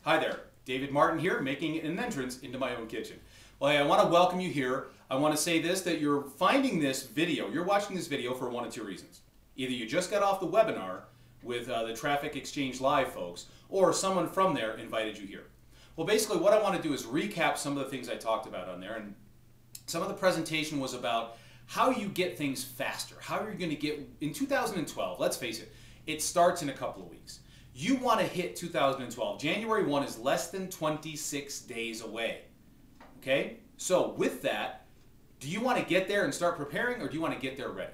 Hi there, David Martin here, making an entrance into my own kitchen. Well, I want to welcome you here. I want to say this, that you're finding this video, you're watching this video for one of two reasons. Either you just got off the webinar with the Traffic Exchange Live folks, or someone from there invited you here. Well, basically what I want to do is recap some of the things I talked about on there, and some of the presentation was about how you get things faster, how you're going to get, in 2012, let's face it, it starts in a couple of weeks. You want to hit 2012. January 1 is less than 26 days away. Okay? So with that, do you want to get there and start preparing, or do you want to get there ready?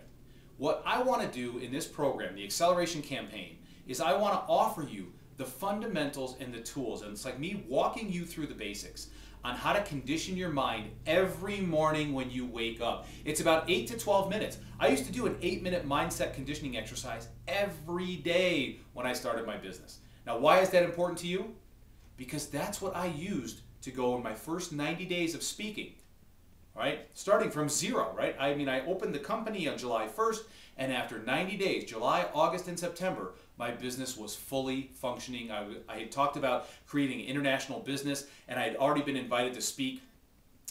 What I want to do in this program, the acceleration campaign, is I want to offer you the fundamentals and the tools. And it's like me walking you through the basics on how to condition your mind every morning when you wake up. It's about 8 to 12 minutes. I used to do an 8-minute mindset conditioning exercise every day when I started my business. Now, why is that important to you? Because that's what I used to go in my first 90 days of speaking, right? Starting from zero, right? I mean, I opened the company on July 1st, and after 90 days, July, August, and September, my business was fully functioning. I had talked about creating an international business, and I had already been invited to speak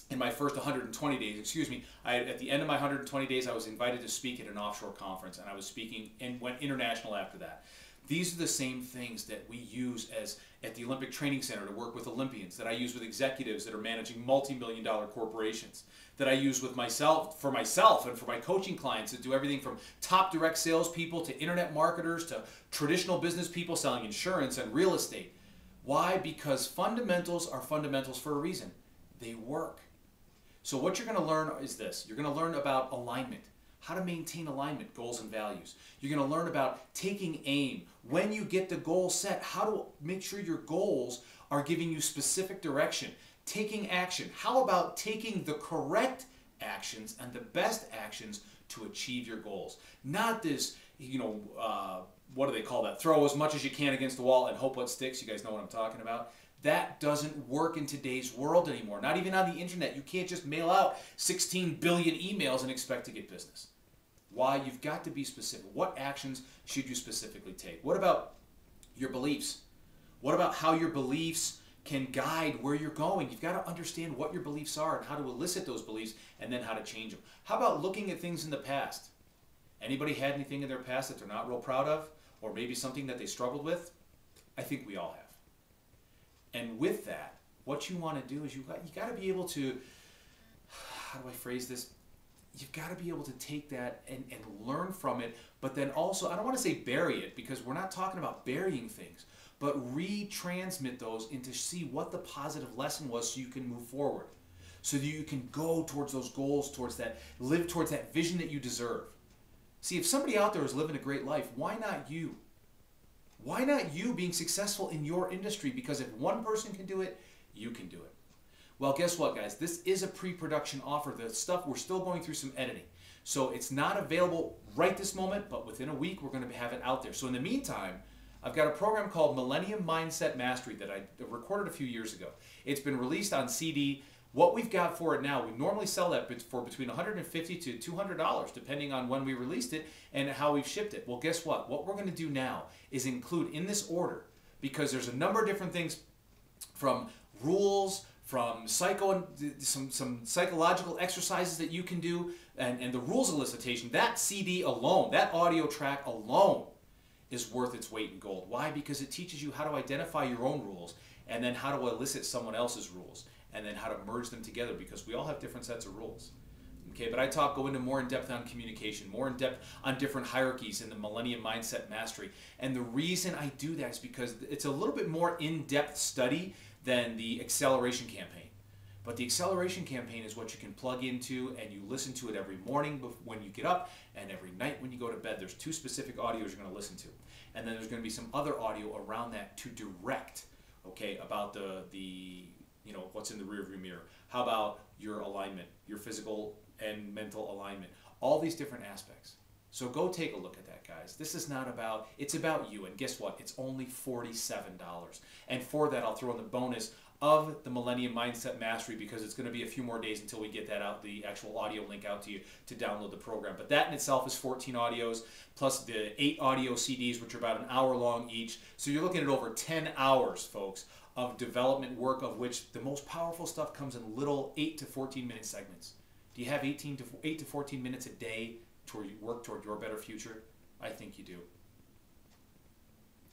in my first 120 days. Excuse me. At the end of my 120 days, I was invited to speak at an offshore conference, and I was speaking and went international after that. These are the same things that we use as at the Olympic Training Center to work with Olympians, that I use with executives that are managing multi-million-dollar corporations, that I use with myself and for my coaching clients that do everything from top direct salespeople to internet marketers to traditional business people selling insurance and real estate. Why? Because fundamentals are fundamentals for a reason. They work. So what you're going to learn is this. You're going to learn about alignment. How to maintain alignment, goals and values. You're going to learn about taking aim. When you get the goal set, how to make sure your goals are giving you specific direction. Taking action. How about taking the correct actions and the best actions to achieve your goals? Not this, what do they call that? Throw as much as you can against the wall and hope what sticks. You guys know what I'm talking about. That doesn't work in today's world anymore. Not even on the internet. You can't just mail out 16 billion emails and expect to get business. Why? You've got to be specific. What actions should you specifically take? What about your beliefs? What about how your beliefs can guide where you're going? You've got to understand what your beliefs are and how to elicit those beliefs and then how to change them. How about looking at things in the past? Anybody had anything in their past that they're not real proud of? Or maybe something that they struggled with? I think we all have. And with that, what you want to do is you got to be able to, how do I phrase this? You've got to be able to take that and learn from it, but then also, I don't want to say bury it, because we're not talking about burying things, but retransmit those into see what the positive lesson was so you can move forward, so that you can go towards those goals, towards that, live towards that vision that you deserve. See, if somebody out there is living a great life, why not you? Why not you being successful in your industry? Because if one person can do it, you can do it. Well, guess what, guys? This is a pre-production offer. The stuff, we're still going through some editing. So it's not available right this moment, but within a week, we're going to have it out there. So in the meantime, I've got a program called Millennium Mindset Mastery that I recorded a few years ago. It's been released on CD. What we've got for it now, we normally sell that for between $150 to $200, depending on when we released it and how we've shipped it. Well, guess what? What we're going to do now is include in this order, because there's a number of different things, from rules, from some psychological exercises that you can do, and the rules elicitation. That CD alone, that audio track alone, is worth its weight in gold. Why? Because it teaches you how to identify your own rules, and then how to elicit someone else's rules, and then how to merge them together, because we all have different sets of rules. Okay, but I go into more in depth on communication, more in depth on different hierarchies in the Millennium Mindset Mastery. And the reason I do that is because it's a little bit more in-depth study than the acceleration campaign. But the acceleration campaign is what you can plug into, and you listen to it every morning when you get up, and every night when you go to bed. There's 2 specific audios you're going to listen to. And then there's going to be some other audio around that to direct, okay, about the what's in the rearview mirror. How about your alignment, your physical and mental alignment, all these different aspects. So go take a look at that, guys. This is not about, it's about you. And guess what? It's only $47. And for that, I'll throw in the bonus of the Millennium Mindset Mastery, because it's going to be a few more days until we get that out, the actual audio link out to you to download the program. But that in itself is 14 audios, plus the 8 audio CDs, which are about an hour long each. So you're looking at over 10 hours, folks, of development work, of which the most powerful stuff comes in little 8 to 14 minute segments. Do you have 8 to 14 minutes a day to work toward your better future? I think you do.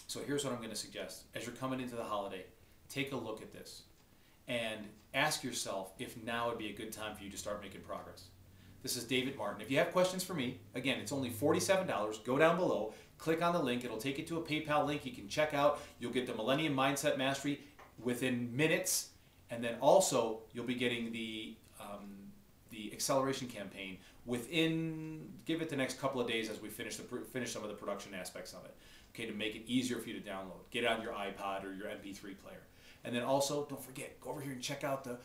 So here's what I'm going to suggest. As you're coming into the holiday, take a look at this and ask yourself if now would be a good time for you to start making progress. This is David Martin. If you have questions for me, again, it's only $47. Go down below, click on the link. It'll take you to a PayPal link you can check out. You'll get the Millennium Mindset Mastery within minutes, and then also you'll be getting the acceleration campaign within, give it the next couple of days as we finish some of the production aspects of it, okay, to make it easier for you to download. Get it on your iPod or your MP3 player. And then also, don't forget, go over here and check out the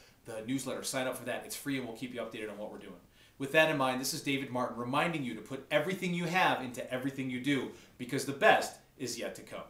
newsletter. Sign up for that. It's free and we'll keep you updated on what we're doing. With that in mind, this is David Martin reminding you to put everything you have into everything you do, because the best is yet to come.